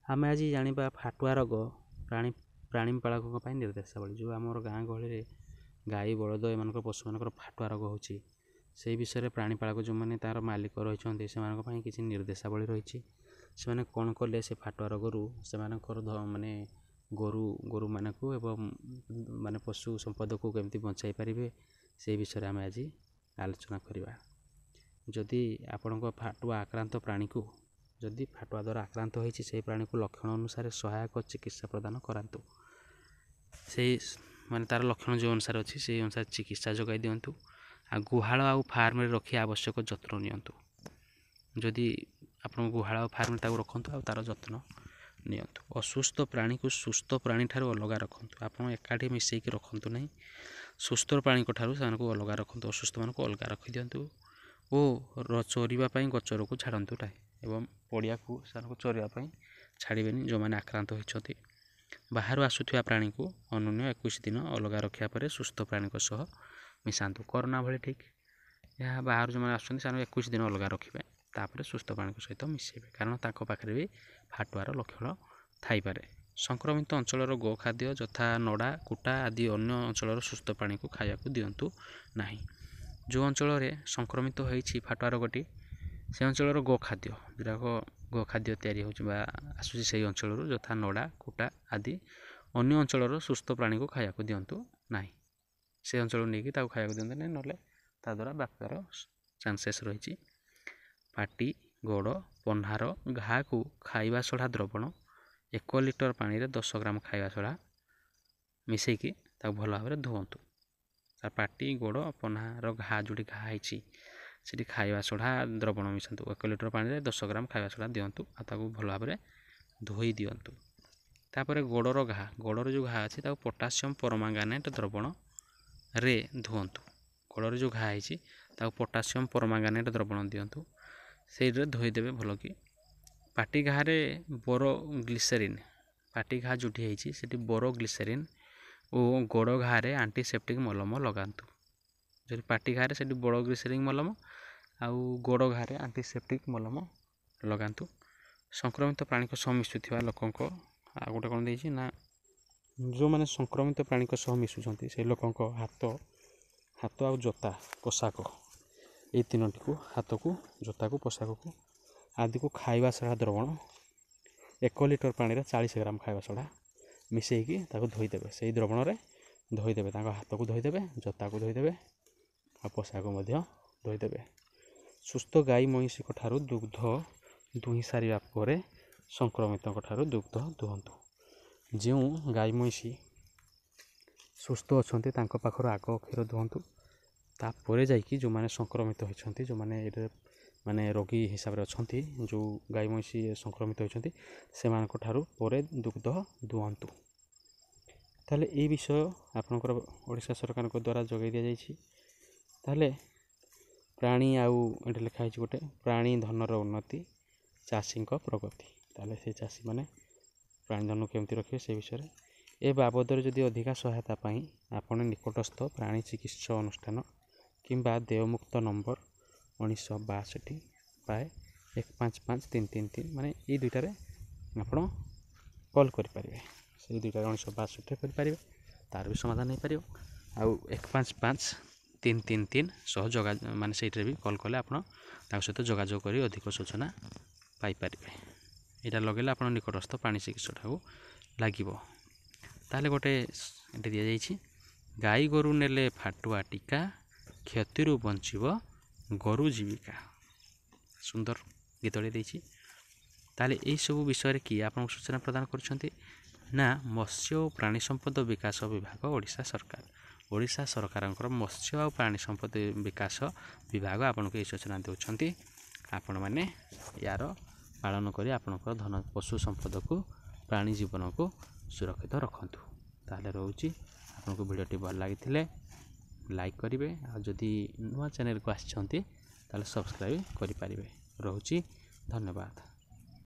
ଆମେ ଆଜି ଜାଣିବା ଫାଟୁଆ ରୋଗ ପ୍ରାଣୀପାଳକଙ୍କ ପାଇଁ ନିର୍ଦ୍ଦେଶାବଳୀ। ଯେଉଁ ଆମର ଗାଁ ଗହଳିରେ ଗାଈ ବଳଦ ଏମାନଙ୍କର ପଶୁମାନଙ୍କର ଫାଟୁଆ ରୋଗ ହେଉଛି, ସେହି ବିଷୟରେ ପ୍ରାଣୀପାଳକ ଯେଉଁମାନେ ତା'ର ମାଲିକ ରହିଛନ୍ତି ସେମାନଙ୍କ ପାଇଁ କିଛି ନିର୍ଦ୍ଦେଶାବଳୀ ରହିଛି। ସେମାନେ କ'ଣ କଲେ ସେ ଫାଟୁଆ ରୋଗରୁ ସେମାନଙ୍କର ମାନେ ଗୋରୁମାନଙ୍କୁ ଏବଂ ମାନେ ପଶୁ ସମ୍ପଦକୁ କେମିତି ବଞ୍ଚାଇ ପାରିବେ, ସେହି ବିଷୟରେ ଆମେ ଆଜି ଆଲୋଚନା କରିବା। ଯଦି ଆପଣଙ୍କ ଫାଟୁଆ ଆକ୍ରାନ୍ତ ପ୍ରାଣୀକୁ ଯଦି ଫାଟୁଆ ଦ୍ୱାରା ଆକ୍ରାନ୍ତ ହୋଇଛି, ସେହି ପ୍ରାଣୀକୁ ଲକ୍ଷଣ ଅନୁସାରେ ସହାୟକ ଚିକିତ୍ସା ପ୍ରଦାନ କରାନ୍ତୁ। ସେଇ ମାନେ ତା'ର ଲକ୍ଷଣ ଯେଉଁ ଅନୁସାରେ ଅଛି ସେହି ଅନୁସାରେ ଚିକିତ୍ସା ଯୋଗାଇ ଦିଅନ୍ତୁ। ଆଉ ଗୁହାଳ ଆଉ ଫାର୍ମରେ ରଖି ଆବଶ୍ୟକ ଯତ୍ନ ନିଅନ୍ତୁ। ଯଦି ଆପଣ ଗୁହାଳ ଆଉ ଫାର୍ମରେ ତାକୁ ରଖନ୍ତୁ ଆଉ ତା'ର ଯତ୍ନ ନିଅନ୍ତୁ। ଅସୁସ୍ଥ ପ୍ରାଣୀକୁ ସୁସ୍ଥ ପ୍ରାଣୀ ଠାରୁ ଅଲଗା ରଖନ୍ତୁ। ଆପଣ ଏକାଠି ମିଶାଇକି ରଖନ୍ତୁ ନାହିଁ। ସୁସ୍ଥ ପ୍ରାଣୀଙ୍କ ଠାରୁ ସେମାନଙ୍କୁ ଅଲଗା ରଖନ୍ତୁ, ଅସୁସ୍ଥମାନଙ୍କୁ ଅଲଗା ରଖିଦିଅନ୍ତୁ ଓ ଚରିବା ପାଇଁ ଗଛରକୁ ଛାଡ଼ନ୍ତୁ ନାହିଁ ଏବଂ ପଡ଼ିଆକୁ ସେମାନଙ୍କୁ ଚରିବା ପାଇଁ ଛାଡ଼ିବେନି ଯେଉଁମାନେ ଆକ୍ରାନ୍ତ ହୋଇଛନ୍ତି। ବାହାରୁ ଆସୁଥିବା ପ୍ରାଣୀକୁ ଅନନ୍ୟ 21 ଦିନ ଅଲଗା ରଖିବା ପରେ ସୁସ୍ଥ ପ୍ରାଣୀଙ୍କ ସହ ମିଶାନ୍ତୁ। କରୋନା ଭଳି ଠିକ୍ ଏହା ବାହାରୁ ଯେଉଁମାନେ ଆସୁଛନ୍ତି ସେମାନଙ୍କୁ 21 ଦିନ ଅଲଗା ରଖିବେ, ତାପରେ ସୁସ୍ଥ ପ୍ରାଣୀଙ୍କ ସହିତ ମିଶାଇବେ, କାରଣ ତାଙ୍କ ପାଖରେ ବି ଫାଟୁଆର ଲକ୍ଷଣ ଥାଇପାରେ। ସଂକ୍ରମିତ ଅଞ୍ଚଳର ଗୋଖାଦ୍ୟ ଯଥା ନଡ଼ା, କୁଟା ଆଦି ଅନ୍ୟ ଅଞ୍ଚଳର ସୁସ୍ଥ ପ୍ରାଣୀକୁ ଖାଇବାକୁ ଦିଅନ୍ତୁ ନାହିଁ। ଯେଉଁ ଅଞ୍ଚଳରେ ସଂକ୍ରମିତ ହୋଇଛି ଫାଟୁଆ ରୋଗଟି, ସେ ଅଞ୍ଚଳର ଗୋଖାଦ୍ୟ ଯେଉଁଟାକ ଗୋଖାଦ୍ୟ ତିଆରି ହେଉଛି ବା ଆସୁଛି ସେହି ଅଞ୍ଚଳରୁ ଯଥା ନଡ଼ା, କୁଟା ଆଦି ଅନ୍ୟ ଅଞ୍ଚଳର ସୁସ୍ଥ ପ୍ରାଣୀକୁ ଖାଇବାକୁ ଦିଅନ୍ତୁ ନାହିଁ। ସେ ଅଞ୍ଚଳକୁ ନେଇକି ତାକୁ ଖାଇବାକୁ ଦିଅନ୍ତୁ ନାହିଁ, ନହେଲେ ତାଦ୍ୱାରା ବ୍ୟାପାର ଚାନ୍ସେସ୍ ରହିଛି। ପାଟି, ଗୋଡ଼, ପହ୍ନାର ଘା'କୁ ଖାଇବା ସୋଡ଼ା ଦ୍ରବଣ 1 ଲିଟର ପାଣିରେ 10 ଗ୍ରାମ ଖାଇବା ସୋଡ଼ା ମିଶାଇକି ତାକୁ ଭଲ ଭାବରେ ଧୁଅନ୍ତୁ। ତା ପାଟି, ଗୋଡ଼, ପହ୍ନାର ଯେଉଁଠି ଘା ହେଇଛି ସେଠି ଖାଇବା ସୋଡ଼ା ଦ୍ରବଣ ମିଶାନ୍ତୁ। 1 ଲିଟର ପାଣିରେ 10 ଗ୍ରାମ ଖାଇବା ସୋଡ଼ା ଦିଅନ୍ତୁ ଆଉ ତାକୁ ଭଲ ଭାବରେ ଧୋଇ ଦିଅନ୍ତୁ। ତାପରେ ଗୋଡ଼ର ଯେଉଁ ଘା ଅଛି ତାକୁ ପଟାସିୟମ୍ ପରମାଙ୍ଗାନେଟ୍ ଦ୍ରବଣରେ ଧୁଅନ୍ତୁ। ଗୋଡ଼ରେ ଯେଉଁ ଘା ହେଇଛି ତାକୁ ପଟାସିୟମ୍ ପରମାଙ୍ଗାନେଟ୍ ଦ୍ରବଣ ଦିଅନ୍ତୁ, ସେଇଥିରେ ଧୋଇଦେବେ ଭଲକି। ପାଟି ଘା'ରେ ପାଟି ଘା ଯେଉଁଠି ହେଇଛି ସେଠି ବୋରୋଗ୍ଲିସେରିନ୍ ଓ ଗୋଡ଼ ଘା'ରେ ଆଣ୍ଟିସେପ୍ଟିକ୍ ମଲମ ଲଗାନ୍ତୁ। ଯଦି ପାଟି ଘା'ରେ ସେଠି ବୋରୋଗ୍ଲିସେରିନ୍ ମଲମ ଆଉ ଗୋଡ଼ ଘା'ରେ ଆଣ୍ଟିସେପ୍ଟିକ୍ ମଲମ ଲଗାନ୍ତୁ। ସଂକ୍ରମିତ ପ୍ରାଣୀଙ୍କ ସହ ମିଶୁଥିବା ଲୋକଙ୍କ ଆଉ ଗୋଟେ କ'ଣ ଦେଇଛି ନା, ଯେଉଁମାନେ ସଂକ୍ରମିତ ପ୍ରାଣୀଙ୍କ ସହ ମିଶୁଛନ୍ତି ସେହି ଲୋକଙ୍କ ହାତ ଆଉ ଜୋତା, ପୋଷାକ, ଏଇ ତିନୋଟିକୁ ହାତକୁ, ଜୋତାକୁ, ପୋଷାକକୁ ଆଦିକୁ ଖାଇବା ସୋଡ଼ା ଦ୍ରବଣ 1 ଲିଟର ପାଣିରେ 40 ଗ୍ରାମ ଖାଇବା ସୋଡ଼ା ମିଶାଇକି ତାକୁ ଧୋଇଦେବେ। ସେହି ଦ୍ରବଣରେ ଧୋଇଦେବେ, ତାଙ୍କ ହାତକୁ ଧୋଇଦେବେ, ଜୋତାକୁ ଧୋଇଦେବେ ଆଉ ପୋଷାକ ମଧ୍ୟ ଧୋଇଦେବେ। ସୁସ୍ଥ ଗାଈ ମଇଁଷିଙ୍କ ଠାରୁ ଦୁଗ୍ଧ ଦୁହିଁ ସାରିବା ପରେ ସଂକ୍ରମିତଙ୍କ ଠାରୁ ଦୁଗ୍ଧ ଦୁହନ୍ତୁ। ଯେଉଁ ଗାଈ ମଇଁଷି ସୁସ୍ଥ ଅଛନ୍ତି ତାଙ୍କ ପାଖରୁ ଆଗ କ୍ଷୀର ଦୁହନ୍ତୁ, ତାପରେ ଯାଇକି ଯେଉଁମାନେ ସଂକ୍ରମିତ ହୋଇଛନ୍ତି, ଯେଉଁମାନେ ଏଇଟା ମାନେ ରୋଗୀ ହିସାବରେ ଅଛନ୍ତି, ଯେଉଁ ଗାଈ ମଇଁଷି ସଂକ୍ରମିତ ହୋଇଛନ୍ତି ସେମାନଙ୍କ ଠାରୁ ପରେ ଦୁଗ୍ଧ ଦୁହନ୍ତୁ। ତାହେଲେ ଏଇ ବିଷୟ ଆପଣଙ୍କର ଓଡ଼ିଶା ସରକାରଙ୍କ ଦ୍ୱାରା ଯୋଗାଇ ଦିଆଯାଇଛି। ତାହେଲେ ପ୍ରାଣୀ ଆଉ ଏଠି ଲେଖା ହେଇଛି ଗୋଟେ ପ୍ରାଣୀ ଧନର ଉନ୍ନତି, ଚାଷୀଙ୍କ ପ୍ରଗତି। ତାହେଲେ ସେ ଚାଷୀମାନେ ପ୍ରାଣୀ ଧନକୁ କେମିତି ରଖିବେ ସେ ବିଷୟରେ। ଏ ବାବଦରେ ଯଦି ଅଧିକା ସହାୟତା ପାଇଁ ଆପଣ ନିକଟସ୍ଥ ପ୍ରାଣୀ ଚିକିତ୍ସା ଅନୁଷ୍ଠାନ କିମ୍ବା ଦେୟମୁକ୍ତ ନମ୍ବର 1962 155 333 ମାନେ ଏଇ ଦୁଇଟାରେ ଆପଣ କଲ୍ କରିପାରିବେ। ସେଇ ଦୁଇଟାରେ 1962ରେ କରିପାରିବେ, ତା'ର ବି ସମାଧାନ ହେଇପାରିବ। ଆଉ 155 333 ସହ ମାନେ ସେଇଥିରେ ବି କଲ୍ କଲେ ଆପଣ ତାଙ୍କ ସହିତ ଯୋଗାଯୋଗ କରି ଅଧିକ ସୂଚନା ପାଇପାରିବେ। ଏଇଟା ଲଗାଇଲେ ଆପଣ ନିକଟସ୍ଥ ପ୍ରାଣୀ ଚିକିତ୍ସାଟାକୁ ଲାଗିବ। ତାହେଲେ ଗୋଟେ ଏଠି ଦିଆଯାଇଛି, ଗାଈ ଗୋରୁ ନେଲେ ଫାଟୁଆ ଟୀକା, କ୍ଷତିରୁ ବଞ୍ଚିବ ଗୋରୁ ଜୀବିକା। ସୁନ୍ଦର ଗୀତଟି ଦେଇଛି। ତାହେଲେ ଏହିସବୁ ବିଷୟରେ କିଏ ଆପଣଙ୍କୁ ସୂଚନା ପ୍ରଦାନ କରୁଛନ୍ତି ନା, ମତ୍ସ୍ୟ ଓ ପ୍ରାଣୀ ସମ୍ପଦ ବିକାଶ ବିଭାଗ, ଓଡ଼ିଶା ସରକାର। ଓଡ଼ିଶା ସରକାରଙ୍କର ମତ୍ସ୍ୟ ଆଉ ପ୍ରାଣୀ ସମ୍ପଦ ବିକାଶ ବିଭାଗ ଆପଣଙ୍କୁ ଏହି ସୂଚନା ଦେଉଛନ୍ତି। ଆପଣମାନେ ୟାର ପାଳନ କରି ଆପଣଙ୍କର ପଶୁ ସମ୍ପଦକୁ, ପ୍ରାଣୀ ଜୀବନକୁ ସୁରକ୍ଷିତ ରଖନ୍ତୁ। ତାହେଲେ ରହୁଛି, ଆପଣଙ୍କୁ ଭିଡ଼ିଓଟି ଭଲ ଲାଗିଥିଲେ ଲାଇକ୍ କରିବେ, ଆଉ ଯଦି ନୂଆ ଚ୍ୟାନେଲକୁ ଆସିଛନ୍ତି ତାହେଲେ ସବସ୍କ୍ରାଇବ୍ କରିପାରିବେ। ରହୁଛି, ଧନ୍ୟବାଦ।